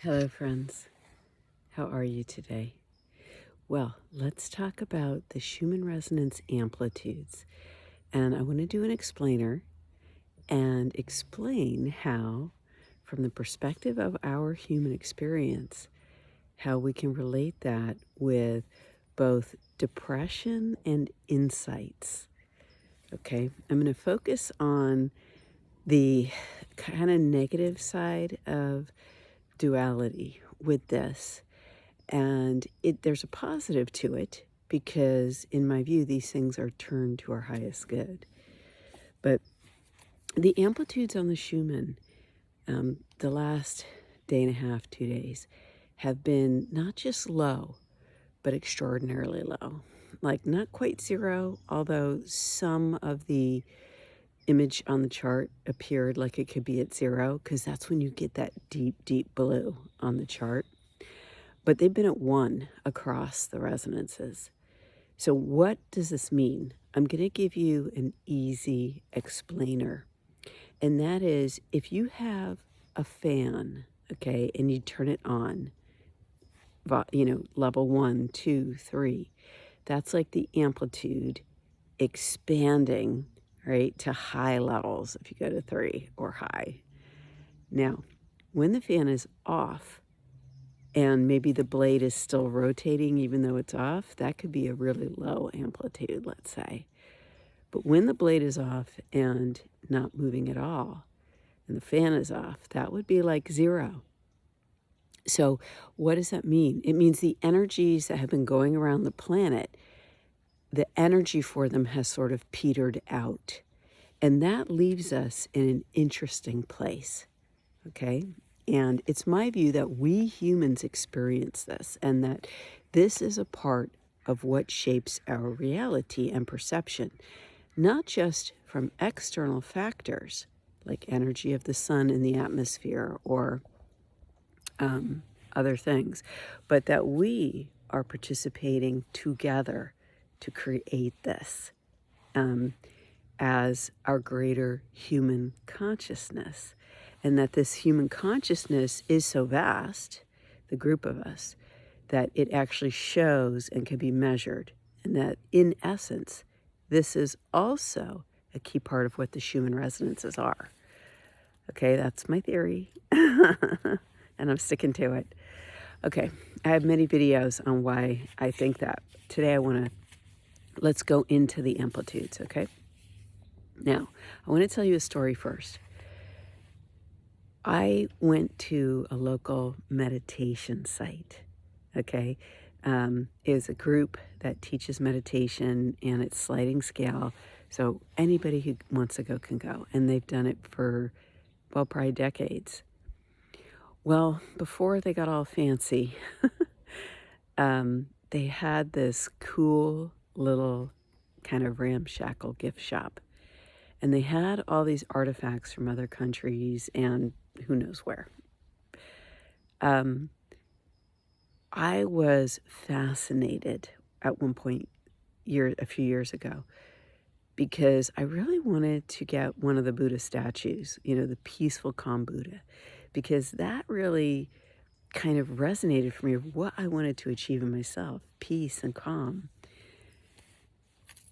Hello, friends. How are you today? Well, let's talk about the Schumann resonance amplitudes. And I want to do an explainer and explain how, from the perspective of our human experience, how we can relate that with both depression and insights. Okay, I'm going to focus on the kind of negative side of duality with this. And there's a positive to it because, in my view, these things are turned to our highest good. But the amplitudes on the Schumann, the last day and a half, 2 days, have been not just low, but extraordinarily low. Like not quite zero, although some of the image on the chart appeared like it could be at zero, because that's when you get that deep, deep blue on the chart. But they've been at 1 across the resonances. So what does this mean? I'm going to give you an easy explainer. And that is if you have a fan, okay, and you turn it on, level 1, 2, 3, that's like the amplitude expanding, right, to high levels if you go to 3 or high. Now, when the fan is off, and maybe the blade is still rotating even though it's off, that could be a really low amplitude, let's say. But when the blade is off and not moving at all, and the fan is off, that would be like 0. So what does that mean? It means the energies that have been going around the planet, the energy for them has sort of petered out. And that leaves us in an interesting place, okay? And it's my view that we humans experience this and that this is a part of what shapes our reality and perception, not just from external factors like energy of the sun in the atmosphere or other things, but that we are participating together to create this as our greater human consciousness. And that this human consciousness is so vast, the group of us, that it actually shows and can be measured. And that in essence, this is also a key part of what the Schumann resonances are. Okay, that's my theory. And I'm sticking to it. Okay, I have many videos on why I think that. Today let's go into the amplitudes, okay? Now, I want to tell you a story first. I went to a local meditation site, okay? It is a group that teaches meditation, and it's sliding scale, so anybody who wants to go can go. And they've done it for, well, probably decades. Well, before they got all fancy, they had this cool little kind of ramshackle gift shop. And they had all these artifacts from other countries and who knows where. I was fascinated at one point a few years ago because I really wanted to get one of the Buddha statues, the peaceful, calm Buddha, because that really kind of resonated for me of what I wanted to achieve in myself, peace and calm.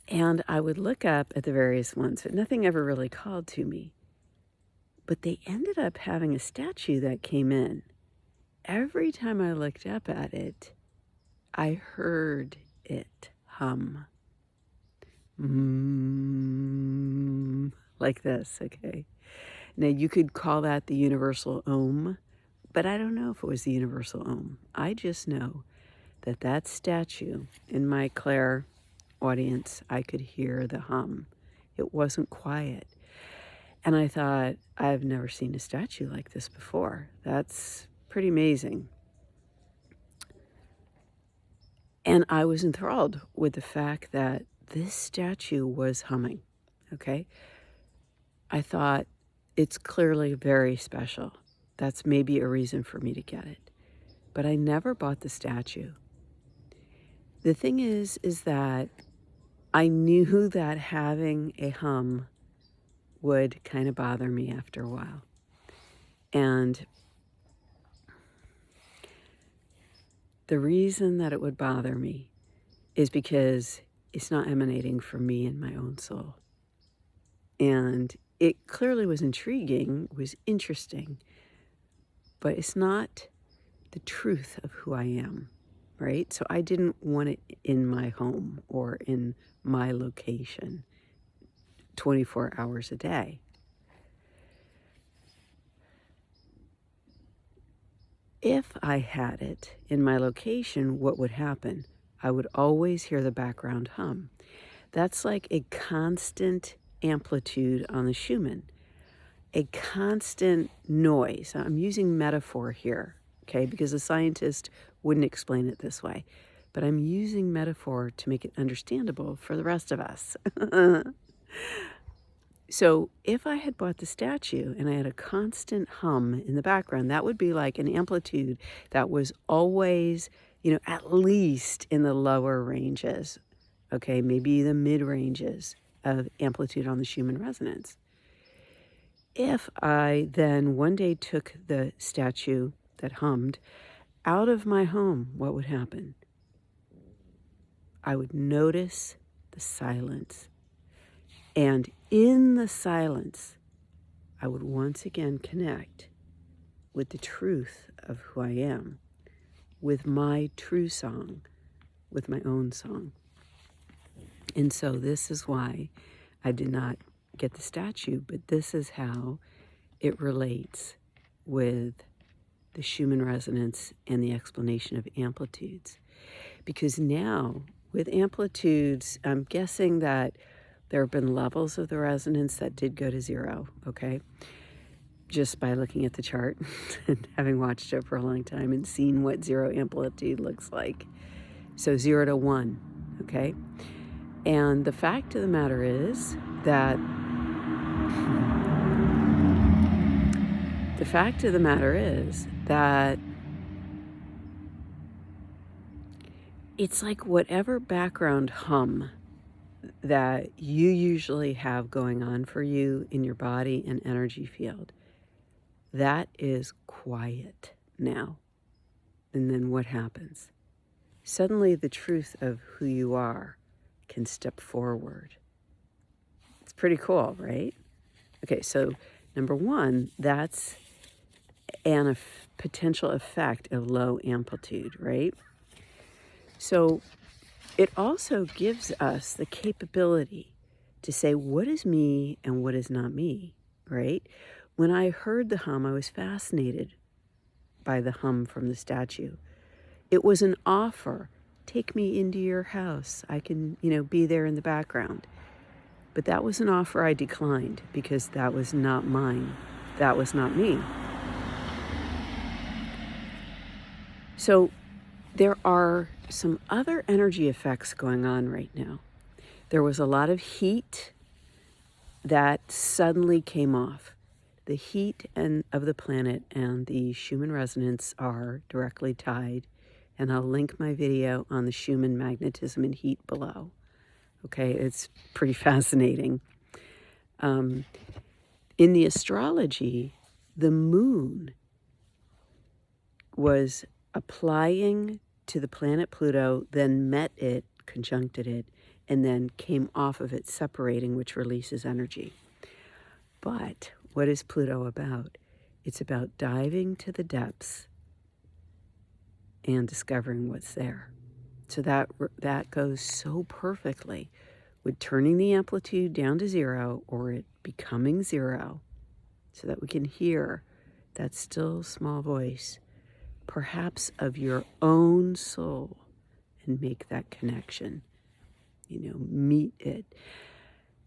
And I would look up at the various ones, but nothing ever really called to me. But they ended up having a statue that came in. Every time I looked up at it, I heard it hum. Like this, okay? Now, you could call that the universal Om, but I don't know if it was the universal Om. I just know that that statue in my Claire audience, I could hear the hum. It wasn't quiet. And I thought, I've never seen a statue like this before. That's pretty amazing. And I was enthralled with the fact that this statue was humming, okay? I thought, it's clearly very special. That's maybe a reason for me to get it. But I never bought the statue. The thing is that I knew that having a hum would kind of bother me after a while. And the reason that it would bother me is because it's not emanating from me and my own soul. And it clearly was intriguing, was interesting, but it's not the truth of who I am, right? So I didn't want it in my home or in my location 24 hours a day. If I had it in my location, what would happen? I would always hear the background hum. That's like a constant amplitude on the Schumann, a constant noise. I'm using metaphor here, okay, because a scientist wouldn't explain it this way, but I'm using metaphor to make it understandable for the rest of us. So if I had bought the statue and I had a constant hum in the background, that would be like an amplitude that was always, at least in the lower ranges, okay, maybe the mid ranges of amplitude on the Schumann resonance. If I then one day took the statue that hummed out of my home, what would happen? I would notice the silence. And in the silence, I would once again connect with the truth of who I am, with my true song, with my own song. And so this is why I did not get the statue, but this is how it relates with the Schumann resonance and the explanation of amplitudes. Because now, with amplitudes, I'm guessing that there have been levels of the resonance that did go to zero, okay? Just by looking at the chart and having watched it for a long time and seen what zero amplitude looks like. So 0 to 1, okay? And the fact of the matter is that it's like whatever background hum that you usually have going on for you in your body and energy field, that is quiet now. And then what happens? Suddenly the truth of who you are can step forward. It's pretty cool, right? Okay, so number one, that's an potential effect of low amplitude, right? So it also gives us the capability to say what is me and what is not me, right? When I heard the hum, I was fascinated by the hum from the statue. It was an offer. Take me into your house. I can, be there in the background. But that was an offer I declined because that was not mine. That was not me. So there are some other energy effects going on right now. There was a lot of heat that suddenly came off. The heat of the planet and the Schumann resonance are directly tied, and I'll link my video on the Schumann magnetism and heat below. Okay, it's pretty fascinating. In the astrology, the moon was applying to the planet Pluto, then met it, conjuncted it, and then came off of it, separating, which releases energy. But what is Pluto about? It's about diving to the depths and discovering what's there. So that goes so perfectly with turning the amplitude down to zero or it becoming zero so that we can hear that still small voice, perhaps of your own soul, and make that connection, meet it.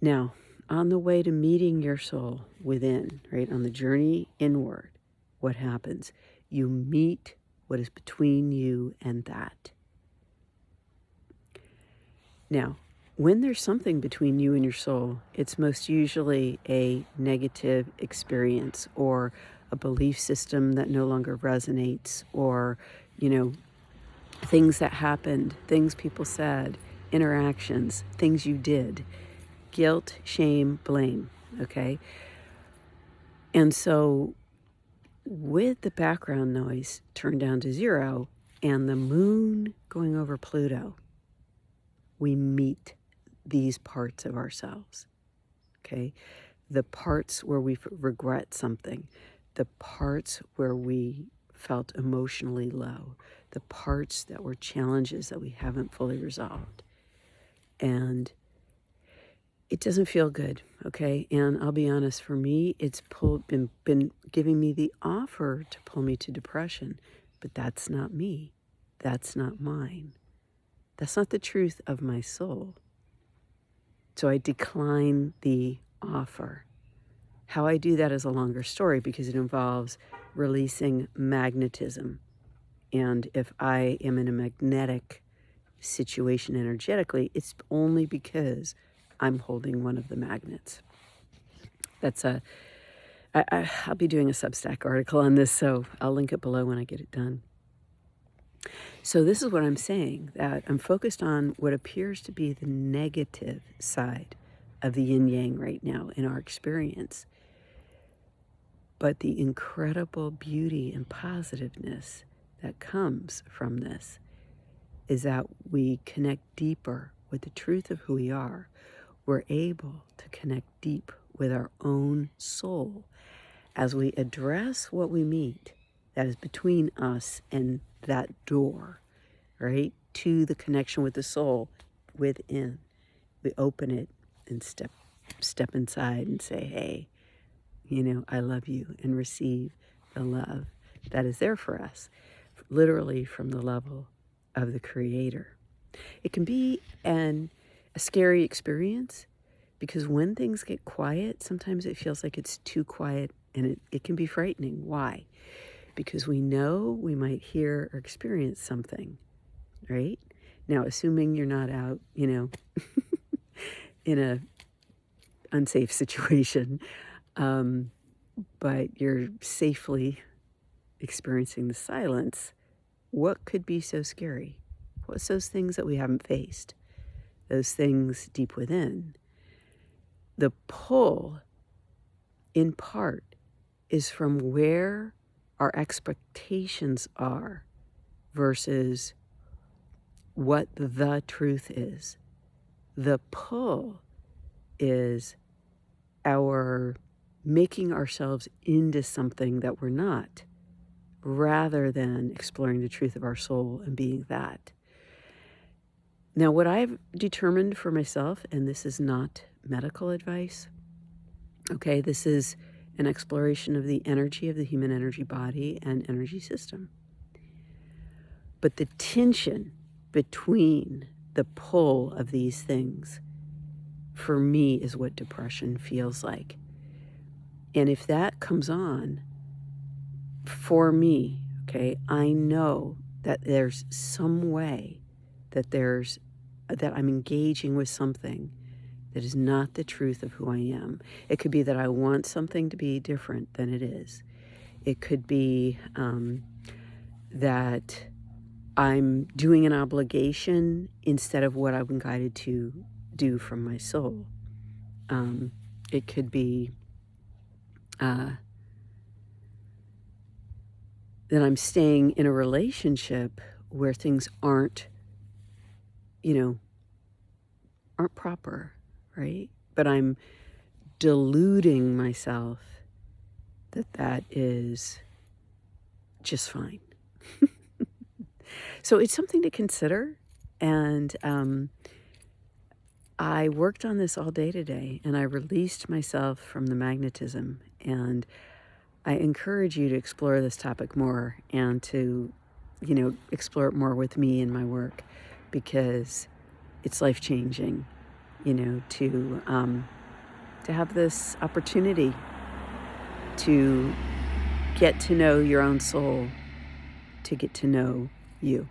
Now, on the way to meeting your soul within, right, on the journey inward, what happens? You meet what is between you and that. Now, when there's something between you and your soul, it's most usually a negative experience or a belief system that no longer resonates or, things that happened, things people said, interactions, things you did, guilt, shame, blame, okay? And so with the background noise turned down to zero, and the moon going over Pluto, we meet these parts of ourselves, okay? The parts where we regret something, the parts where we felt emotionally low, the parts that were challenges that we haven't fully resolved. And it doesn't feel good, okay? And I'll be honest, for me, it's been giving me the offer to pull me to depression, but that's not me. That's not mine. That's not the truth of my soul. So I decline the offer. How I do that is a longer story because it involves releasing magnetism. And if I am in a magnetic situation energetically, it's only because I'm holding one of the magnets. I'll be doing a Substack article on this, so I'll link it below when I get it done. So this is what I'm saying, that I'm focused on what appears to be the negative side of the yin-yang right now in our experience. But the incredible beauty and positiveness that comes from this is that we connect deeper with the truth of who we are. We're able to connect deep with our own soul as we address what we meet that is between us and that door, right, to the connection with the soul within. We open it and step inside and say, hey, I love you, and receive the love that is there for us, literally from the level of the Creator. It can be a scary experience because when things get quiet, sometimes it feels like it's too quiet, and it can be frightening. Why? Because we know we might hear or experience something, right? Now, assuming you're not out, in a unsafe situation, but you're safely experiencing the silence, what could be so scary? What's those things that we haven't faced? Those things deep within. The pull, in part, is from where our expectations are versus what the truth is. The pull is our making ourselves into something that we're not, rather than exploring the truth of our soul and being that. Now, what I've determined for myself, and this is not medical advice, okay, this is an exploration of the energy of the human energy body and energy system. But the tension between the pull of these things, for me, is what depression feels like. And if that comes on, for me, okay, I know that there's some way that I'm engaging with something that is not the truth of who I am. It could be that I want something to be different than it is. It could be that I'm doing an obligation instead of what I've been guided to do from my soul. It could be that I'm staying in a relationship where things aren't proper, right? But I'm deluding myself that is just fine. So it's something to consider. And I worked on this all day today, and I released myself from the magnetism. And I encourage you to explore this topic more and to, explore it more with me in my work, because it's life-changing, to have this opportunity to get to know your own soul, to get to know you.